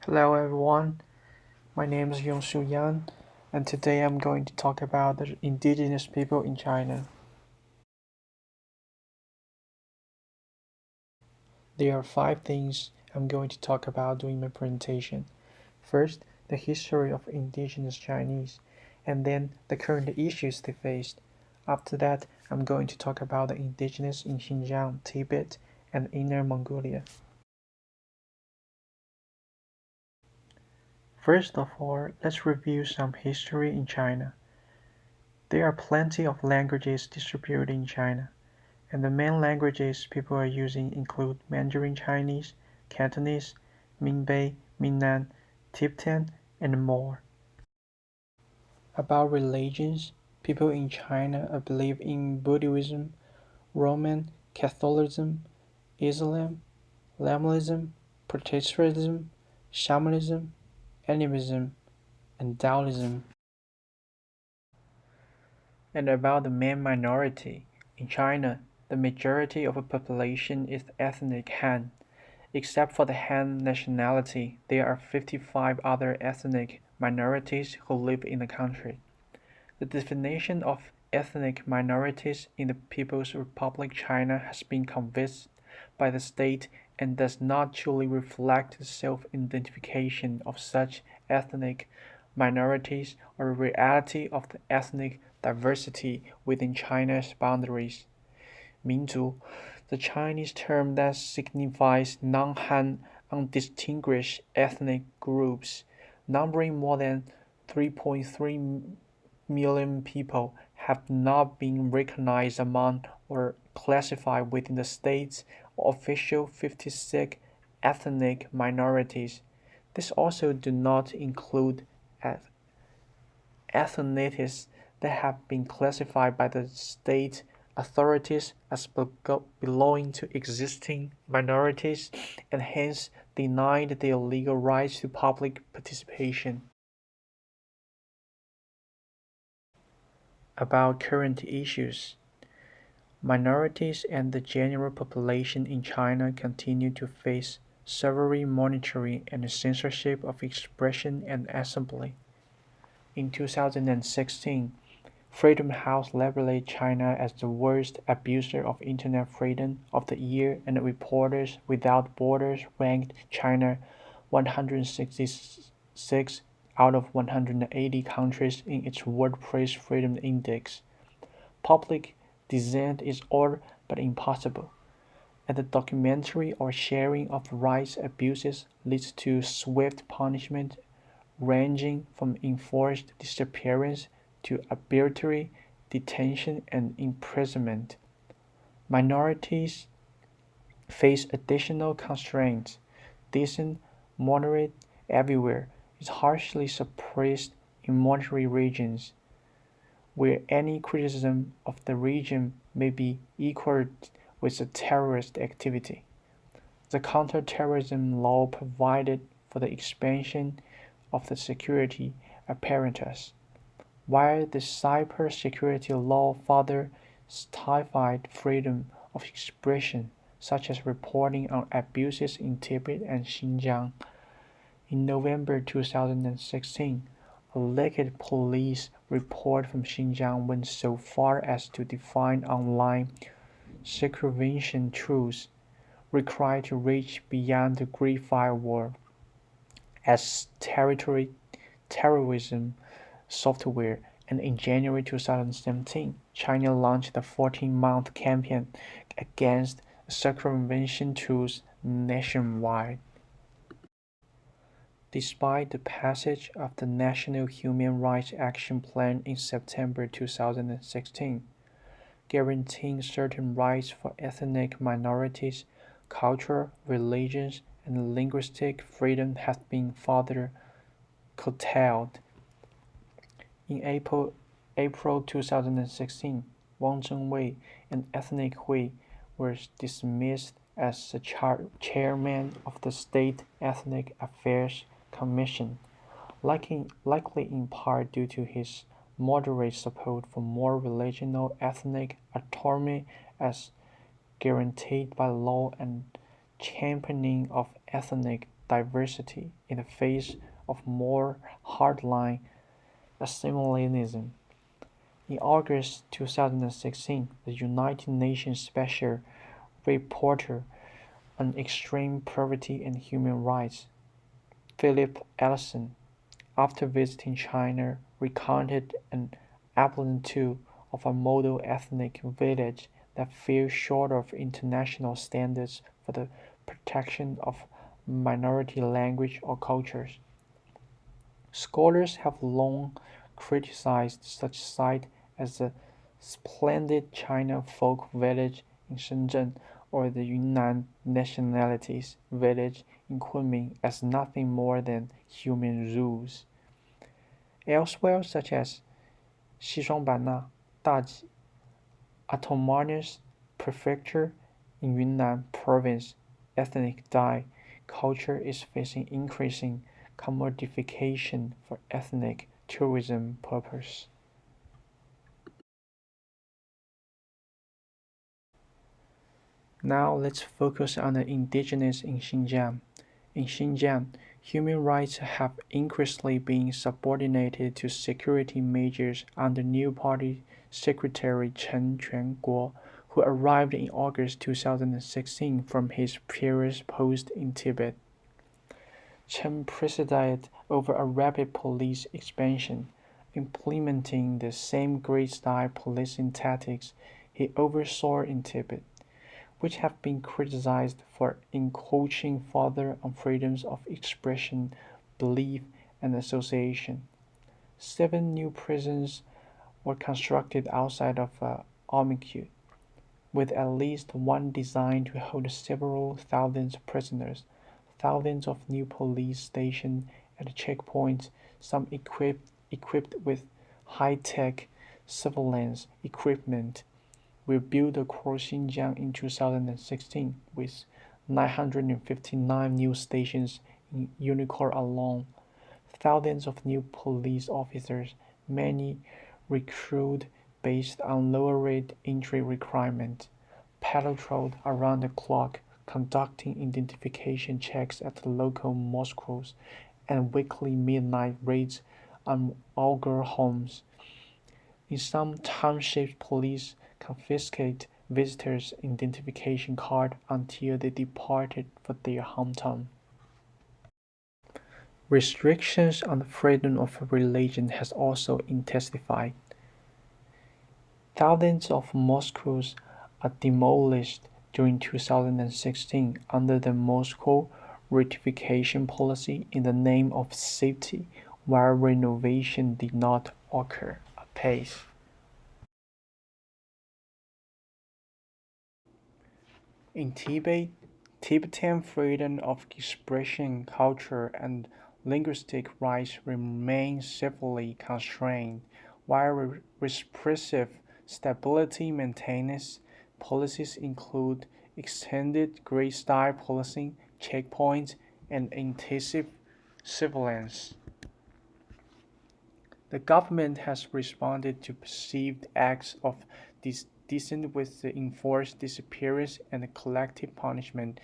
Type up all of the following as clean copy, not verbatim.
Hello everyone, my name is Yongshu Yan, and today I'm going to talk about the indigenous people in China. There are 5 things I'm going to talk about during my presentation. First, the history of indigenous Chinese, and then the current issues they faced. After that, I'm going to talk about the indigenous in Xinjiang, Tibet, and Inner Mongolia. First of all, let's review some history in China. There are plenty of languages distributed in China, and the main languages people are using include Mandarin Chinese, Cantonese, Minbei, Minnan, Tibetan, and more. About religions, people in China believe in Buddhism, Roman Catholicism, Islam, Lamaism, Protestantism, Shamanism, Animism, and Taoism. And about the main minority, in China, the majority of the population is ethnic Han. Except for the Han nationality, there are 55 other ethnic minorities who live in the country. The definition of ethnic minorities in the People's Republic China has been confiscated by the state and does not truly reflect the self-identification of such ethnic minorities or the reality of the ethnic diversity within China's boundaries. 民族, the Chinese term that signifies non-Han undistinguished ethnic groups, numbering more than 3.3 million people, have not been recognized among or classified within the state's official 56 ethnic minorities. This also do not include ethnicities that have been classified by the state authorities as belonging to existing minorities and hence denied their legal rights to public participation. About current issues, minorities and the general population in China continue to face severe monitoring and censorship of expression and assembly. In 2016, Freedom House labeled China as the worst abuser of internet freedom of the year, and Reporters Without Borders ranked China 166 out of 180 countries in its World Press Freedom Index. Public dissent is all but impossible, and the documentary or sharing of rights abuses leads to swift punishment ranging from enforced disappearance to arbitrary detention and imprisonment. Minorities face additional constraints. Dissent, moderate everywhere, is harshly suppressed in monetary regions, where any criticism of the region may be equated with a terrorist activity. The counterterrorism law provided for the expansion of the security apparatus, while the cybersecurity law further stifled freedom of expression, such as reporting on abuses in Tibet and Xinjiang. In November 2016, a leaked police report from Xinjiang went so far as to define online circumvention tools required to reach beyond the Great Firewall as terrorism software, and in January 2017, China launched a 14-month campaign against circumvention tools nationwide. Despite the passage of the National Human Rights Action Plan in September 2016, guaranteeing certain rights for ethnic minorities, cultural, religious, and linguistic freedom has been further curtailed. In April 2016, Wang Zhengwei and ethnic Hui were dismissed as the chairman of the State Ethnic Affairs Commission, likely in part due to his moderate support for more regional ethnic autonomy as guaranteed by law and championing of ethnic diversity in the face of more hardline assimilationism. In August 2016, the United Nations Special Rapporteur on Extreme Poverty and Human Rights, Philip Ellison, after visiting China, recounted an appalling tale of a model ethnic village that fell short of international standards for the protection of minority language or cultures. Scholars have long criticized such sites as the splendid China folk village in Shenzhen or the Yunnan nationalities village in Kunming as nothing more than human zoos. Elsewhere, such as Xishuangbanna, Daji, Autonomous Prefecture in Yunnan Province, ethnic Dai culture is facing increasing commodification for ethnic tourism purposes. Now let's focus on the indigenous in Xinjiang. In Xinjiang, human rights have increasingly been subordinated to security measures under new party secretary Chen Quanguo, who arrived in August 2016 from his previous post in Tibet. Chen presided over a rapid police expansion, implementing the same grid-style policing tactics he oversaw in Tibet, which have been criticized for encroaching further on freedoms of expression, belief, and association. 7 new prisons were constructed outside of Almaty, with at least one designed to hold several thousand prisoners. Thousands of new police stations at checkpoints, some equipped with high-tech surveillance equipment, were built across Xinjiang in 2016, with 959 new stations in Unicor alone. Thousands of new police officers, many recruited based on lower-rate entry requirements, patrolled around the clock, conducting identification checks at the local mosques and weekly midnight raids on Uyghur homes. In some townships, police confiscate visitors' identification card until they departed for their hometown. Restrictions on the freedom of religion has also intensified. Thousands of mosques are demolished during 2016 under the Moscow rectification policy in the name of safety, while renovation did not occur apace. In Tibet, Tibetan freedom of expression, culture, and linguistic rights remain severely constrained, while repressive stability maintenance policies include extended grid-style policing, checkpoints, and intensive surveillance. The government has responded to perceived acts of dissent with the enforced disappearance and collective punishment.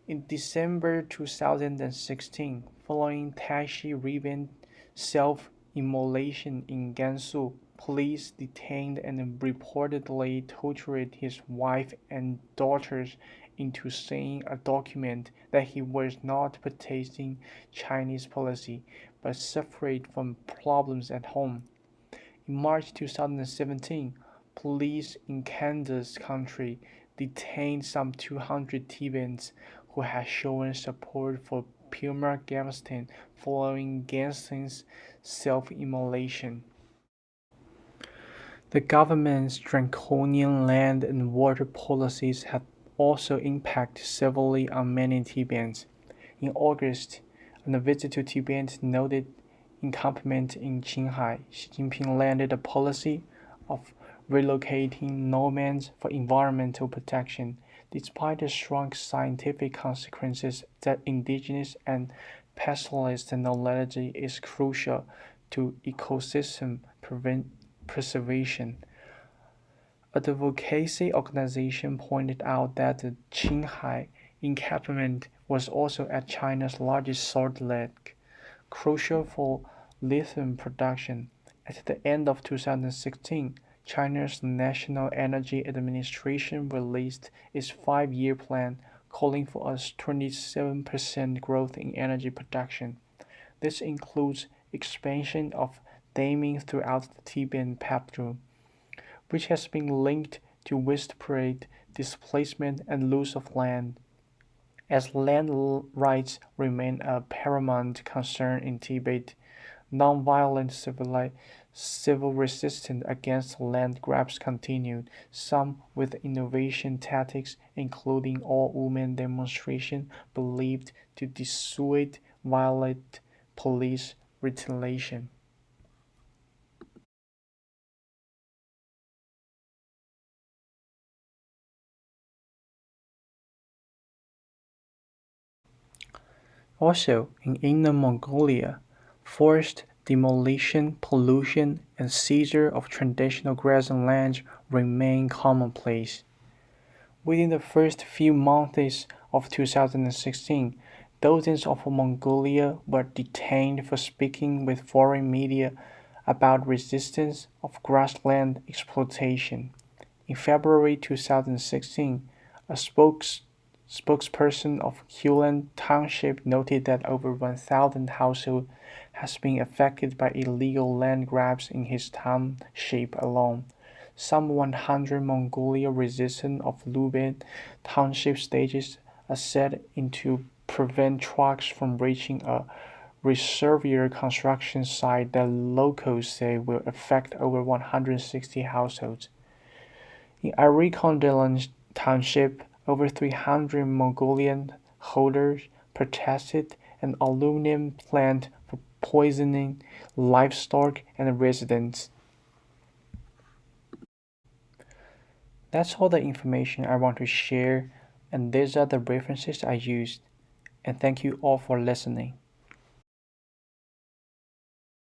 In December 2016, following Tashi Riven self-immolation in Gansu, police detained and reportedly tortured his wife and daughters into saying a document that he was not protesting Chinese policy, but suffered from problems at home. In March 2017, police in Kansas County detained some 200 Tibetans who had shown support for Puma Gaston following Gaston's self-immolation. The government's draconian land and water policies have also impacted severely on many Tibetans. In August, on a visit to Tibet noted encampment in Qinghai, Xi Jinping landed a policy of relocating nomads for environmental protection, despite the strong scientific consequences that indigenous and pastoralist knowledge is crucial to ecosystem preservation. Advocacy organization pointed out that the Qinghai encampment was also at China's largest salt lake, crucial for lithium production. At the end of 2016, China's National Energy Administration released its 5-year plan, calling for a 27% growth in energy production. This includes expansion of damming throughout the Tibetan plateau, which has been linked to widespread displacement and loss of land. As land rights remain a paramount concern in Tibet, nonviolent civil resistance against land grabs continued, some with innovation tactics including all-women demonstration believed to dissuade violent police retaliation. Also, in Inner Mongolia, forced demolition, pollution, and seizure of traditional grazing lands remain commonplace. Within the first few months of 2016, dozens of Mongolia were detained for speaking with foreign media about resistance of grassland exploitation. In February 2016, a spokesperson of Hulan Township noted that over 1,000 households has been affected by illegal land grabs in his township alone. Some 100 Mongolia residents of Luben Township stages are set in to prevent trucks from reaching a reservoir construction site that locals say will affect over 160 households. In Arikondalan Township, over 300 Mongolian holders protested an aluminum plant for poisoning livestock and residents. That's all the information I want to share, and these are the references I used. And thank you all for listening.